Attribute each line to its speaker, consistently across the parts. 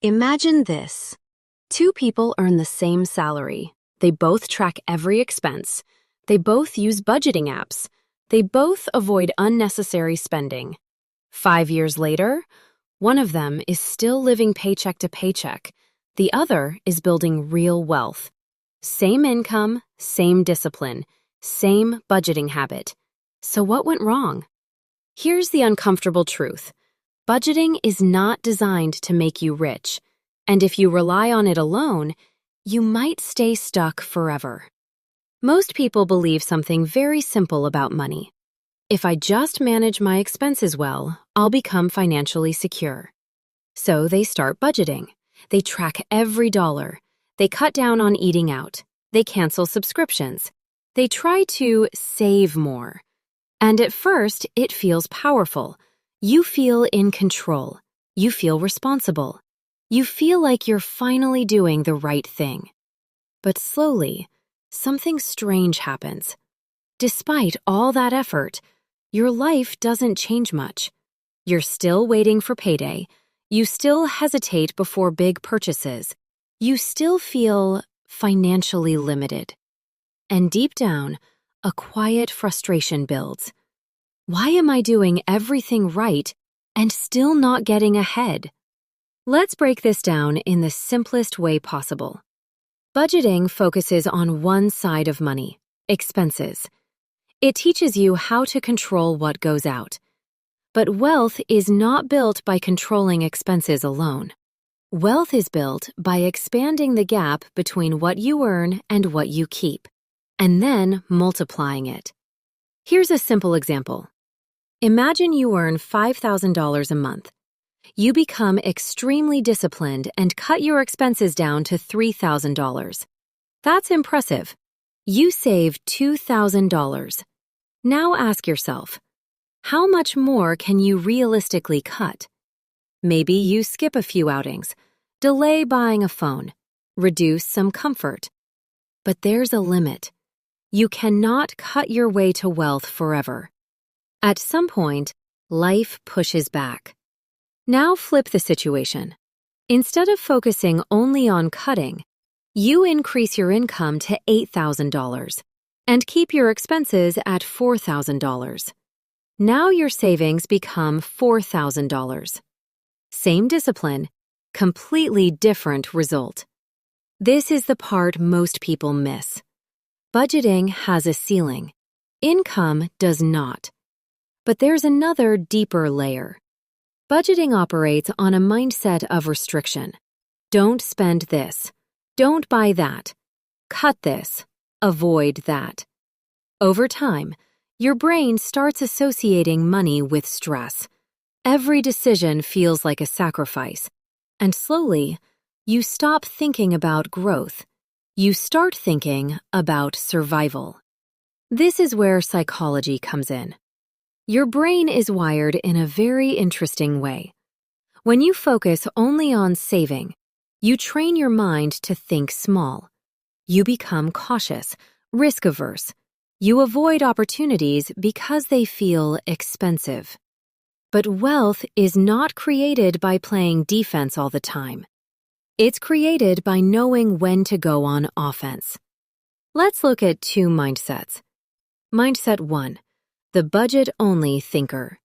Speaker 1: Imagine this. Two people earn the same salary. They both track every expense. They both use budgeting apps. They both avoid unnecessary spending. 5 years later, one of them is still living paycheck to paycheck. The other is building real wealth. Same income, same discipline, same budgeting habit. So what went wrong? Here's the uncomfortable truth. Budgeting is not designed to make you rich, and if you rely on it alone, you might stay stuck forever. Most people believe something very simple about money. If I just manage my expenses well, I'll become financially secure. So they start budgeting. They track every dollar. They cut down on eating out. They cancel subscriptions. They try to save more. And at first, it feels powerful. You feel in control. You feel responsible. You feel like you're finally doing the right thing. But slowly, something strange happens. Despite all that effort, your life doesn't change much. You're still waiting for payday. You still hesitate before big purchases. You still feel financially limited. And deep down, a quiet frustration builds. Why am I doing everything right and still not getting ahead? Let's break this down in the simplest way possible. Budgeting focuses on one side of money, expenses. It teaches you how to control what goes out. But wealth is not built by controlling expenses alone. Wealth is built by expanding the gap between what you earn and what you keep, and then multiplying it. Here's a simple example. Imagine you earn $5,000 a month. You become extremely disciplined and cut your expenses down to $3,000. That's impressive. You save $2,000. Now ask yourself, how much more can you realistically cut? Maybe you skip a few outings, delay buying a phone, reduce some comfort. But there's a limit. You cannot cut your way to wealth forever. At some point, life pushes back. Now flip the situation. Instead of focusing only on cutting, you increase your income to $8,000 and keep your expenses at $4,000. Now your savings become $4,000. Same discipline, completely different result. This is the part most people miss. Budgeting has a ceiling. Income does not. But there's another deeper layer. Budgeting operates on a mindset of restriction. Don't spend this. Don't buy that. Cut this. Avoid that. Over time, your brain starts associating money with stress. Every decision feels like a sacrifice. And slowly, you stop thinking about growth. You start thinking about survival. This is where psychology comes in. Your brain is wired in a very interesting way. When you focus only on saving, you train your mind to think small. You become cautious, risk-averse. You avoid opportunities because they feel expensive. But wealth is not created by playing defense all the time. It's created by knowing when to go on offense. Let's look at two mindsets. Mindset 1. The budget-only thinker.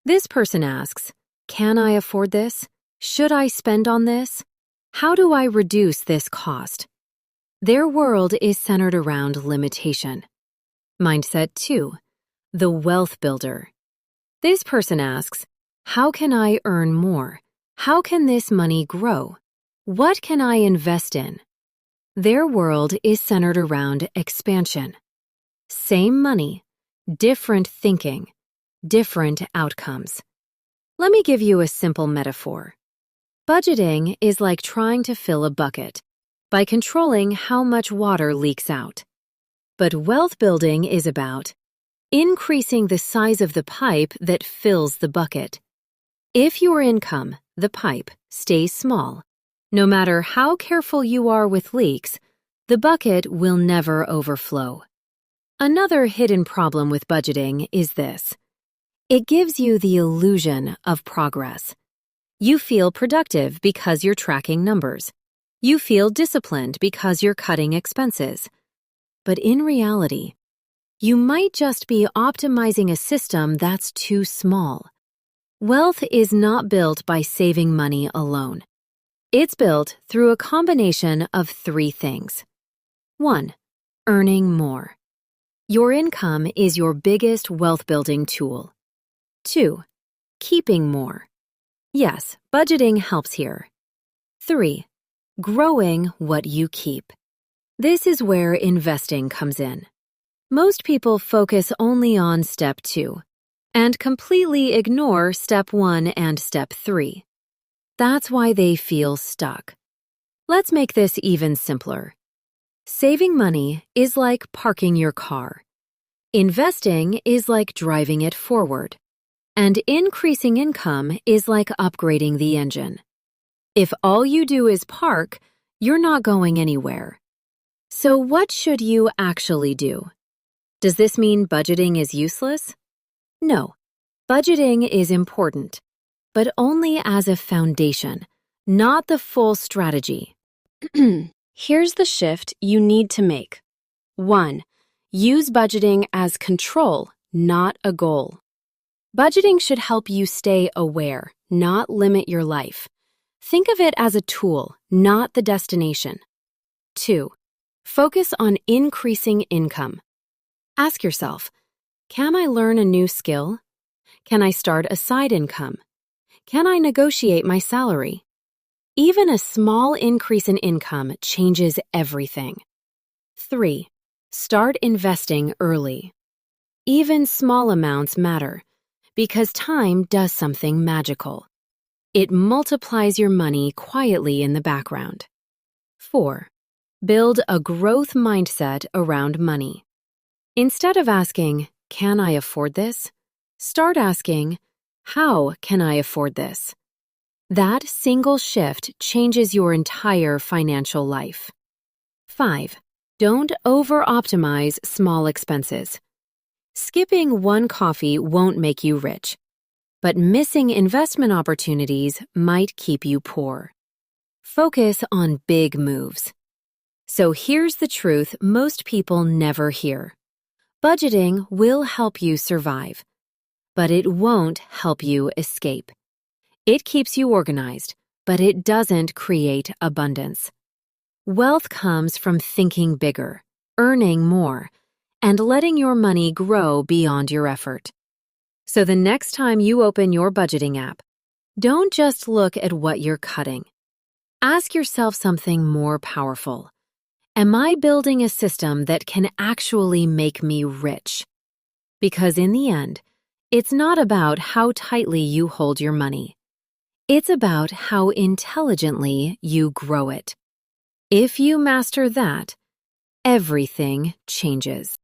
Speaker 1: This person asks, can I afford this? Should I spend on this? How do I reduce this cost? Their world is centered around limitation. Mindset 2. The wealth builder. This person asks, how can I earn more? How can this money grow? What can I invest in? Their world is centered around expansion. Same money. Different thinking, different outcomes. Let me give you a simple metaphor. Budgeting is like trying to fill a bucket by controlling how much water leaks out. But wealth building is about increasing the size of the pipe that fills the bucket. If your income, the pipe, stays small, no matter how careful you are with leaks, the bucket will never overflow. Another hidden problem with budgeting is this. It gives you the illusion of progress. You feel productive because you're tracking numbers. You feel disciplined because you're cutting expenses. But in reality, you might just be optimizing a system that's too small. Wealth is not built by saving money alone. It's built through a combination of 3 things. 1. Earning more. Your income is your biggest wealth-building tool. 2. Keeping more. Yes, budgeting helps here. 3. Growing what you keep. This is where investing comes in. Most people focus only on step 2 and completely ignore step 1 and step 3. That's why they feel stuck. Let's make this even simpler. Saving money is like parking your car. Investing is like driving it forward. And increasing income is like upgrading the engine. If all you do is park, you're not going anywhere. So what should you actually do? Does this mean budgeting is useless? No, budgeting is important, but only as a foundation, not the full strategy. Here's the shift you need to make. 1. Use budgeting as control, not a goal. Budgeting should help you stay aware, not limit your life. Think of it as a tool, not the destination. 2. Focus on increasing income. Ask yourself, can I learn a new skill? Can I start a side income? Can I negotiate my salary? Even a small increase in income changes everything. 3. Start investing early. Even small amounts matter, because time does something magical. It multiplies your money quietly in the background. 4. Build a growth mindset around money. Instead of asking, can I afford this? Start asking, how can I afford this? That single shift changes your entire financial life. 5. Don't over-optimize small expenses. Skipping one coffee won't make you rich, but missing investment opportunities might keep you poor. Focus on big moves. So here's the truth most people never hear. Budgeting will help you survive, but it won't help you escape. It keeps you organized, but it doesn't create abundance. Wealth comes from thinking bigger, earning more, and letting your money grow beyond your effort. So the next time you open your budgeting app, don't just look at what you're cutting. Ask yourself something more powerful. Am I building a system that can actually make me rich? Because in the end, it's not about how tightly you hold your money. It's about how intelligently you grow it. If you master that, everything changes.